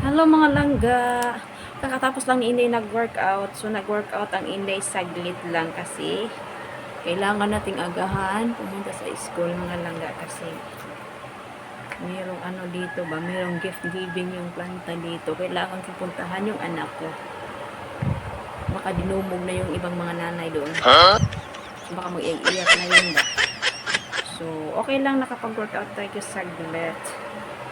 Hello mga langga. Kakatapos lang ni Inday nag-workout. So nag-workout ang Inday saglit lang kasi kailangan nating agahan pumunta sa school mga langga kasi mayroong ano dito ba, mayroong gift giving yung planta dito. Kailangan pupuntahan yung anak ko. Baka dinumog na yung ibang mga nanay doon. Baka mag-iiyak na yun ba. So okay lang nakapag-workout tayo saglit.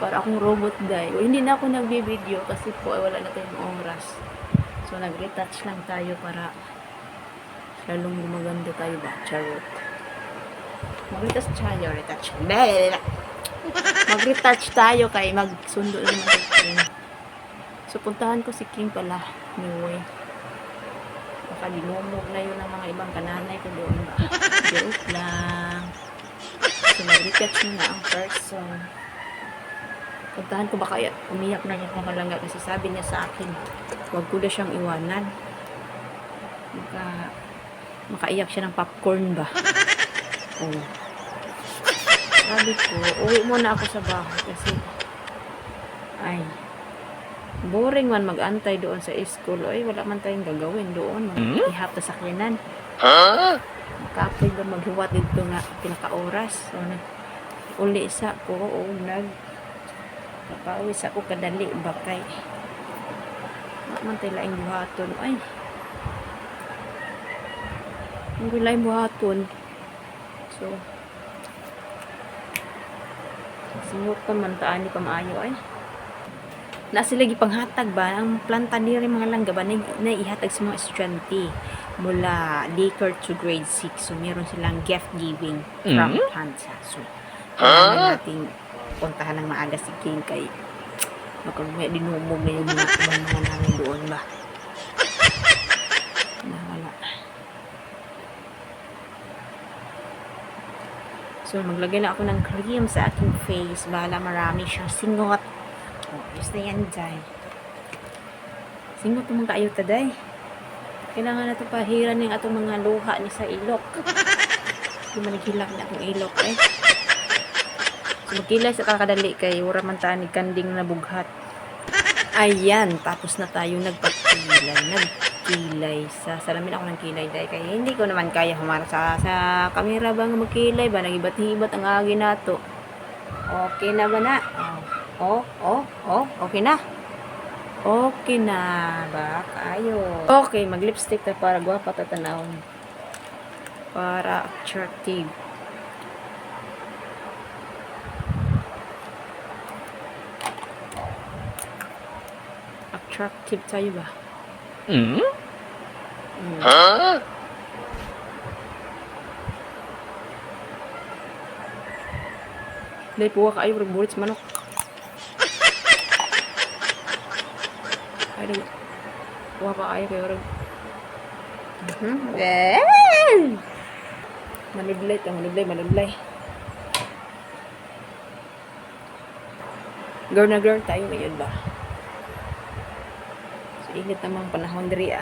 Para akong robot guy. O, hindi na ako nagbi-video kasi po wala na tayong oras. So nag-retouch lang tayo para lalong gumaganda tayo ba? Charot. Mag-retouch tayo. Mag-retouch tayo kay magsundo naman kay King. So puntahan ko si King pala. Anyway. Baka dinumog na yun ng mga ibang kananay ko doon ba? Joke lang. So mag-retouch muna ang person. Puntahan ko baka umiyak na yung mga langga kasi sabi niya sa akin huwag ko na siyang iwanan. Makaiyak siya ng popcorn ba? Oh. Sabi ko, uwi muna ako sa bahay kasi ay boring man mag-antay doon sa school. Ay, wala man tayong gagawin doon. Ihap na sakyanan. Kapoy ba maghiwat dito nga pinaka-oras. So, uli sa ko o napawis ako kadali bakay mantay laing buhaton ay hindi laing buhaton so singot pa mantaan ni pamaayo ay nasilagi panghatag ba ang planta ni rin mga langga ba na ihatag sa mga estudyante mula daycare to grade 6 so meron silang gift giving from Tansa so nating puntahan ng maaga si King kay baka may dinumog na yung mga ibang mga namin doon ba wala so maglagay na ako ng cream sa aking face bahala marami siyang singot gusto yan dyan singot naman kayo taday kailangan na ito pahiran ng atong mga luha ni sa ilok hindi man naghilak na akong ilok magkilay sa kakadali kay wala man tanig kanding na bughat. Ayan, tapos na tayo nagkilay sa salamin ako ng kilay dahil kaya hindi ko naman kaya humara sa kamera bang magkilay ba nagibat-hibat ang agi nato. Okay na ba na? Okay na. Okay na ba kayo? Okay, mag-lipstick ta para gwapa ta tanawon. Para attractive. Attractive tayo ba? Dahil puwa ka ayo bulit sa manok. Ay, puwa pa kayo kayo Manublay. Girl na girl tayo ngayon ba? Init namang panahon diri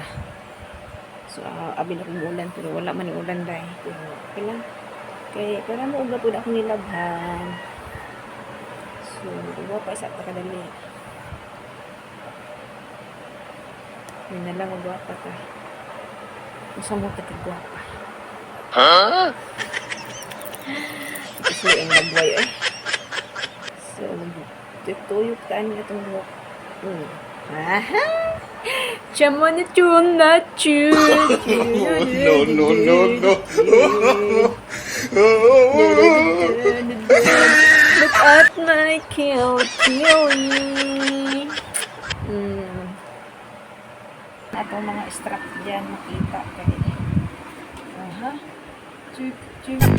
so abi na kong ulan pero wala man yung ulan dahil pero okay lang kaya para mo uga po na akong nilabhan so uwa pa isa pa kadali yun na lang uwa pa ka usa mo ka tigwapa kasi ang nagway so tutuyok taan nga itong buwak Chamo na chun na chun. No. Look at my cutie. Ato mga strap dyan makita kayo. Chubi.